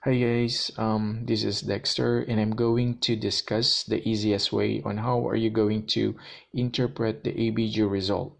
Hi guys, this is Dexter and I'm going to discuss the easiest way on how are you going to interpret the ABG result.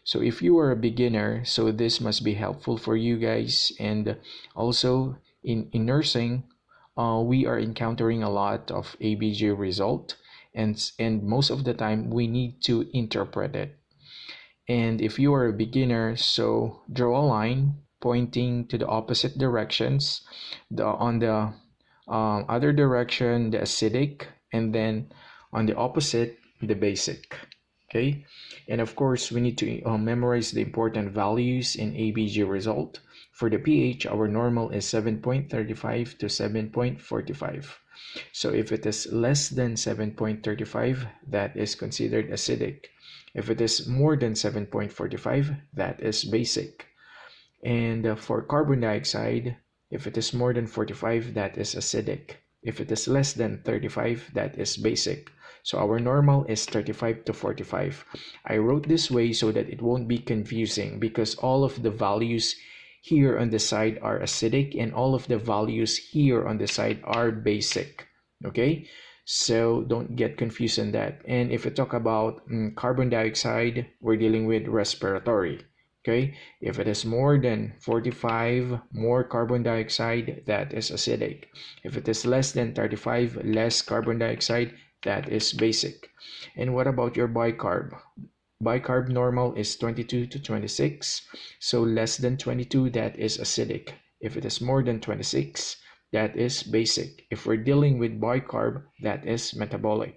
So if you are a beginner, so this must be helpful for you guys, and also in nursing, we are encountering a lot of ABG result, and most of the time we need to interpret it. And if you are a beginner, so draw a line pointing to the opposite directions. On the other direction, the acidic, and then on the opposite, the basic. Okay, and of course, we need to memorize the important values in ABG result. For the pH, our normal is 7.35 to 7.45. So if it is less than 7.35, that is considered acidic. If it is more than 7.45, that is basic. And for carbon dioxide, if it is more than 45, that is acidic. If it is less than 35, that is basic. So our normal is 35 to 45. I wrote this way so that it won't be confusing, because all of the values here on the side are acidic and all of the values here on the side are basic. Okay? So don't get confused on that. And if we talk about carbon dioxide, we're dealing with respiratory. Okay, if it is more than 45 more carbon dioxide, that is acidic. If it is less than 35 less carbon dioxide, that is basic. And what about your bicarb? Bicarb normal is 22 to 26, so less than 22, that is acidic. If it is more than 26, that is basic. If we're dealing with bicarb, that is metabolic.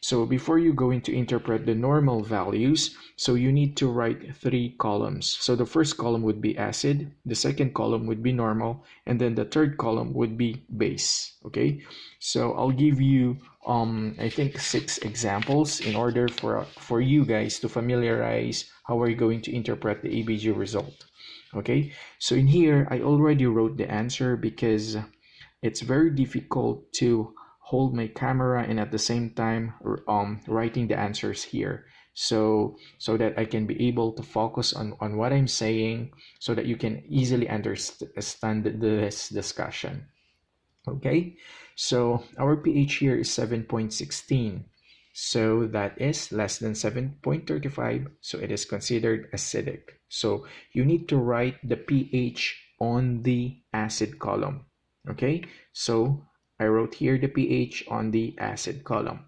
So before you go into interpret the normal values, so you need to write 3 columns. So the first column would be acid, the second column would be normal, and then the third column would be base. Okay, so I'll give you I think 6 examples in order for you guys to familiarize how are you going to interpret the ABG result. Okay, so in here I already wrote the answer because it's very difficult to hold my camera and at the same time writing the answers here, so that I can be able to focus on what I'm saying, so that you can easily understand this discussion. Okay, so our pH here is 7.16, so that is less than 7.35, so it is considered acidic. So you need to write the pH on the acid column. Okay, so I wrote here the pH on the acid column.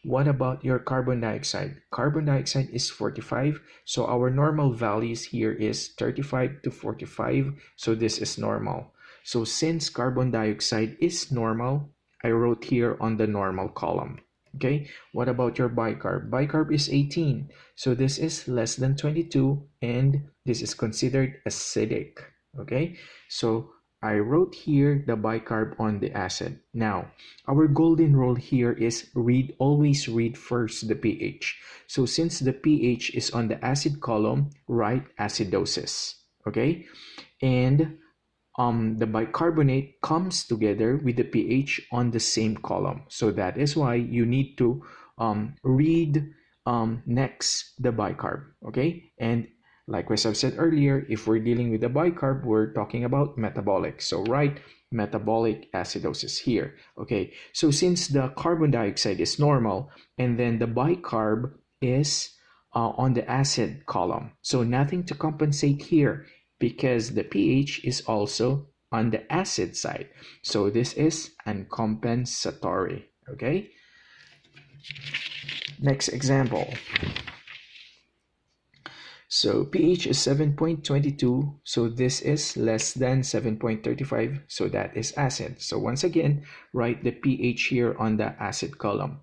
What about your carbon dioxide? Carbon dioxide is 45, so our normal values here is 35 to 45, so this is normal. So since carbon dioxide is normal, I wrote here on the normal column. Okay, what about your bicarb? Bicarb is 18, so this is less than 22, and this is considered acidic. Okay, so I wrote here the bicarb on the acid. Now, our golden rule here is always read first the pH. So since the pH is on the acid column, write acidosis. Okay, and the bicarbonate comes together with the pH on the same column. So that is why you need to read next the bicarb. Okay, and likewise, I've said earlier, if we're dealing with the bicarb, we're talking about metabolic. So write metabolic acidosis here. Okay, so since the carbon dioxide is normal and then the bicarb is on the acid column, so nothing to compensate here because the pH is also on the acid side. So this is uncompensatory. Okay, next example. So pH is 7.22, so this is less than 7.35, so that is acid. So once again, write the pH here on the acid column.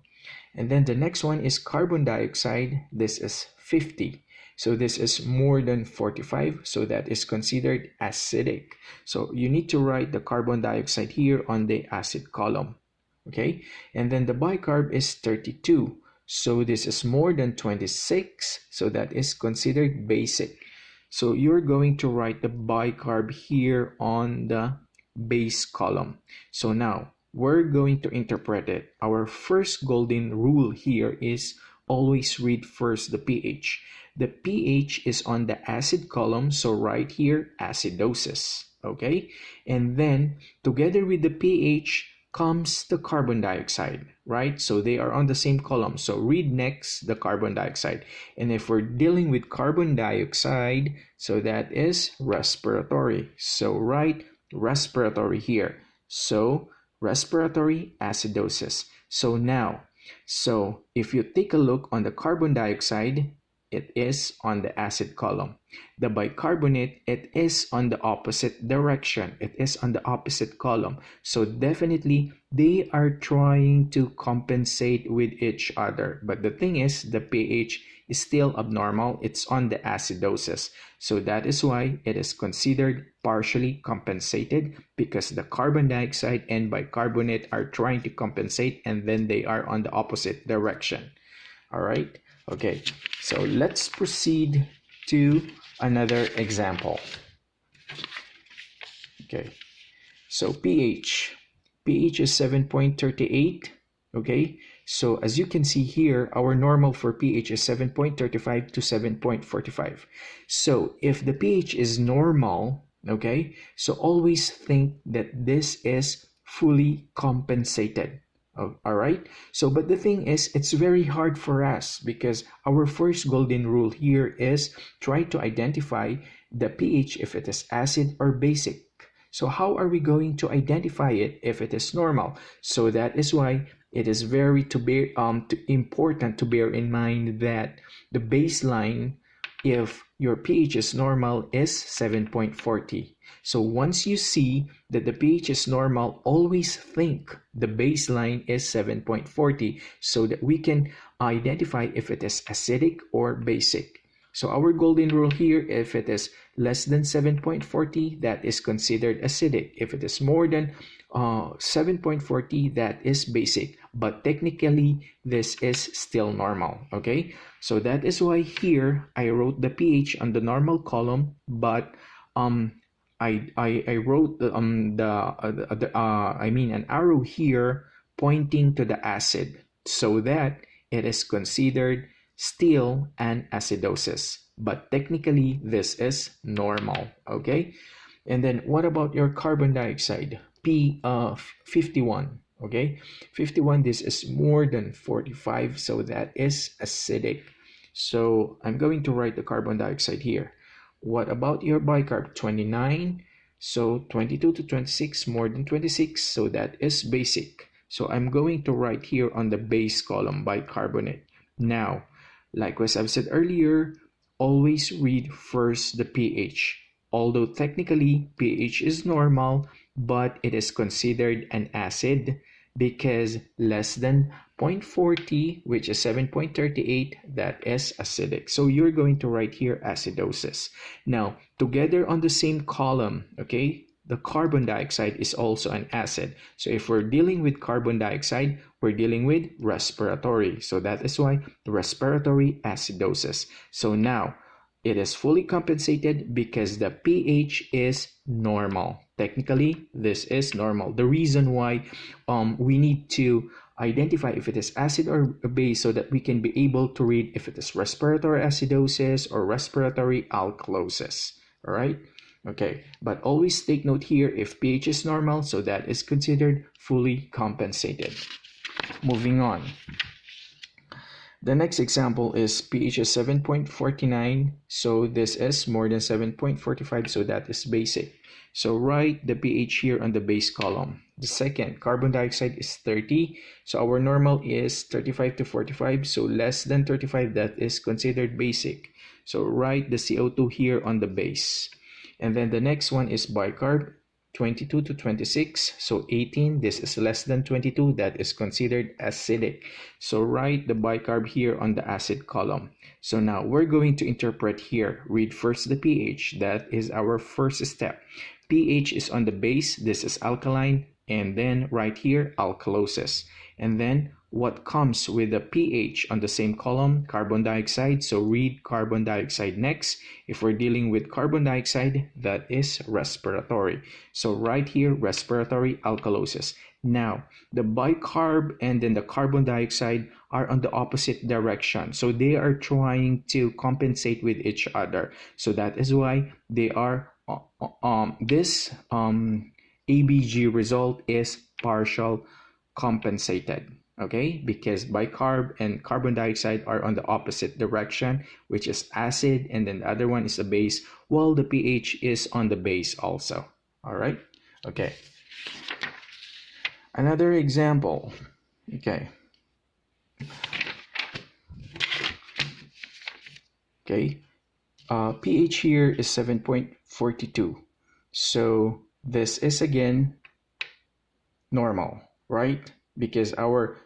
And then the next one is carbon dioxide. This is 50. So this is more than 45, so that is considered acidic. So you need to write the carbon dioxide here on the acid column. Okay, and then the bicarb is 32. So this is more than 26, so that is considered basic. So you're going to write the bicarb here on the base column. So now we're going to interpret it. Our first golden rule here is always read first the pH. The pH is on the acid column, so write here acidosis. okay? And then together with the pH comes the carbon dioxide, right? So they are on the same column. So read next the carbon dioxide. And if we're dealing with carbon dioxide, so that is respiratory. So write respiratory here. So respiratory acidosis. So now, so if you take a look on the carbon dioxide, it is on the acid column. The bicarbonate, it is on the opposite direction. It is on the opposite column. So definitely they are trying to compensate with each other. But the thing is, the pH is still abnormal. It's on the acidosis. So that is why it is considered partially compensated, because the carbon dioxide and bicarbonate are trying to compensate, and then they are on the opposite direction. All right. Okay, so let's proceed to another example. Okay, so pH. pH is 7.38. Okay, so as you can see here, our normal for pH is 7.35 to 7.45. So if the pH is normal, okay, so always think that this is fully compensated. All right, so but the thing is, it's very hard for us because our first golden rule here is try to identify the pH if it is acid or basic. So how are we going to identify it if it is normal? So that is why it is very important to bear in mind that the baseline, if your pH is normal, is 7.40. So once you see that the pH is normal, always think the baseline is 7.40 so that we can identify if it is acidic or basic. So our golden rule here, if it is less than 7.40, that is considered acidic. If it is more than 7.40, that is basic. But technically, this is still normal, okay? So that is why here I wrote the pH on the normal column, but I wrote an arrow here pointing to the acid so that it is considered still an acidosis, but technically this is normal, okay? And then what about your carbon dioxide? 51, okay? 51, this is more than 45, so that is acidic. So I'm going to write the carbon dioxide here. What about your bicarb? 29, so 22 to 26, more than 26, so that is basic. So I'm going to write here on the base column bicarbonate. Now, like what I've said earlier, always read first the pH. Although technically pH is normal, but it is considered an acid because less than 0.40, which is 7.38, that is acidic. So you're going to write here acidosis. Now, together on the same column, okay, the carbon dioxide is also an acid. So if we're dealing with carbon dioxide, we're dealing with respiratory. So that is why respiratory acidosis. So now, it is fully compensated because the pH is normal. Technically, this is normal. The reason why we need to identify if it is acid or base so that we can be able to read if it is respiratory acidosis or respiratory alkalosis. All right? Okay, but always take note here if pH is normal, so that is considered fully compensated. Moving on. The next example is pH is 7.49, so this is more than 7.45, so that is basic. So write the pH here on the base column. The second, carbon dioxide is 30, so our normal is 35 to 45, so less than 35, that is considered basic. So write the CO2 here on the base. And then the next one is bicarb, 22 to 26, so 18, this is less than 22, that is considered acidic. So write the bicarb here on the acid column. So now we're going to interpret here. Read first the pH, that is our first step. pH is on the base, this is alkaline, and then right here, alkalosis. And then what comes with the pH on the same column? Carbon dioxide. So read carbon dioxide next. If we're dealing with carbon dioxide, that is respiratory. So right here, respiratory alkalosis. Now, the bicarb and then the carbon dioxide are on the opposite direction. So they are trying to compensate with each other. So that is why they are this ABG result is partial compensated, okay? Because bicarb and carbon dioxide are on the opposite direction, which is acid, and then the other one is a base, while the pH is on the base also, all right? Okay. Another example, okay. Okay, pH here is 7.42. So this is again normal, right? Because our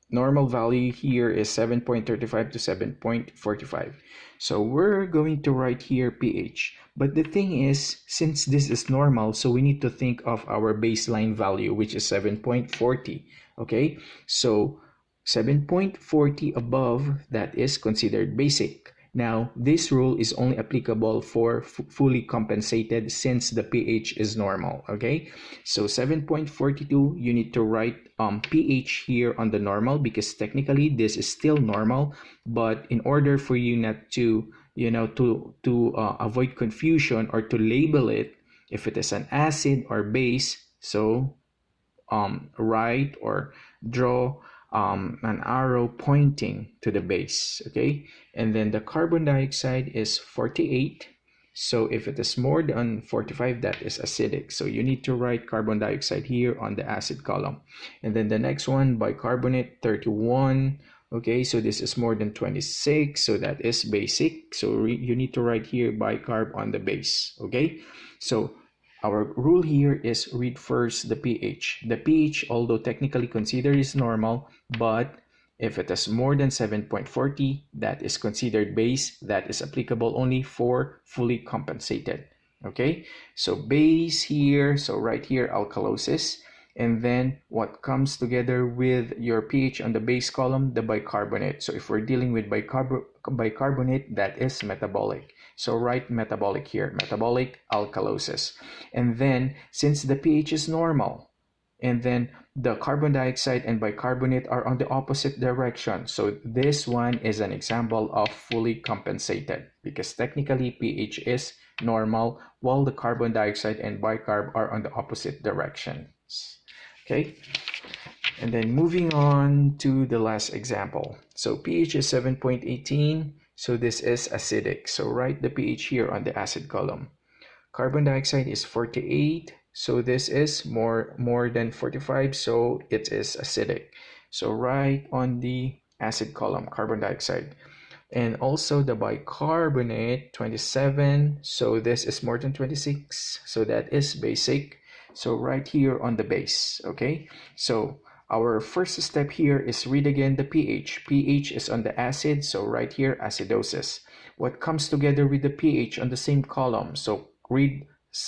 normal value here is 7.35 to 7.45. So we're going to write here pH. But the thing is, since this is normal, so we need to think of our baseline value, which is 7.40. Okay, so 7.40 above, that is considered basic. Now, this rule is only applicable for fully compensated since the pH is normal, okay? So 7.42, you need to write pH here on the normal because technically this is still normal, but in order for you not to, to avoid confusion or to label it, if it is an acid or base, so write or draw an arrow pointing to the base, okay? And then the carbon dioxide is 48. So if it is more than 45, that is acidic. So you need to write carbon dioxide here on the acid column. And then the next one, bicarbonate, 31. Okay, so this is more than 26, so that is basic. So you need to write here bicarb on the base, okay? So our rule here is read first the pH. The pH, although technically considered is normal, but if it is more than 7.40, that is considered base. That is applicable only for fully compensated. Okay, so base here, so right here, alkalosis. And then what comes together with your pH on the base column, the bicarbonate. So if we're dealing with bicarbonate, that is metabolic. So write metabolic here, metabolic alkalosis. And then since the pH is normal, and then the carbon dioxide and bicarbonate are on the opposite direction. So this one is an example of fully compensated because technically pH is normal while the carbon dioxide and bicarb are on the opposite directions. Okay, and then moving on to the last example. So pH is 7.18. So this is acidic. So write the pH here on the acid column. Carbon dioxide is 48. So this is more than 45. So it is acidic. So write on the acid column, carbon dioxide. And also the bicarbonate, 27. So this is more than 26. So that is basic. So right here on the base, okay? So our first step here is read again the pH. pH is on the acid, so right here, acidosis. What comes together with the pH on the same column? So read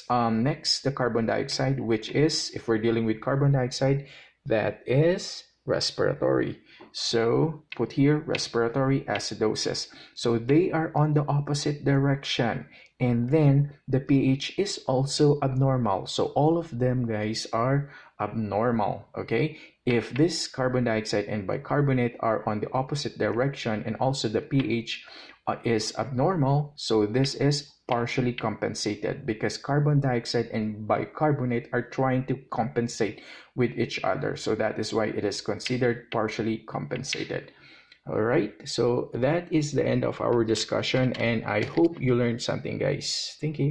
next the carbon dioxide, which is, if we're dealing with carbon dioxide, that is respiratory. So put here respiratory acidosis. So they are on the opposite direction. And then the pH is also abnormal. So all of them, guys, are abnormal, okay? If this carbon dioxide and bicarbonate are on the opposite direction and also the pH is abnormal, so this is partially compensated because carbon dioxide and bicarbonate are trying to compensate with each other. So that is why it is considered partially compensated. All right, so that is the end of our discussion, and I hope you learned something, guys. Thank you.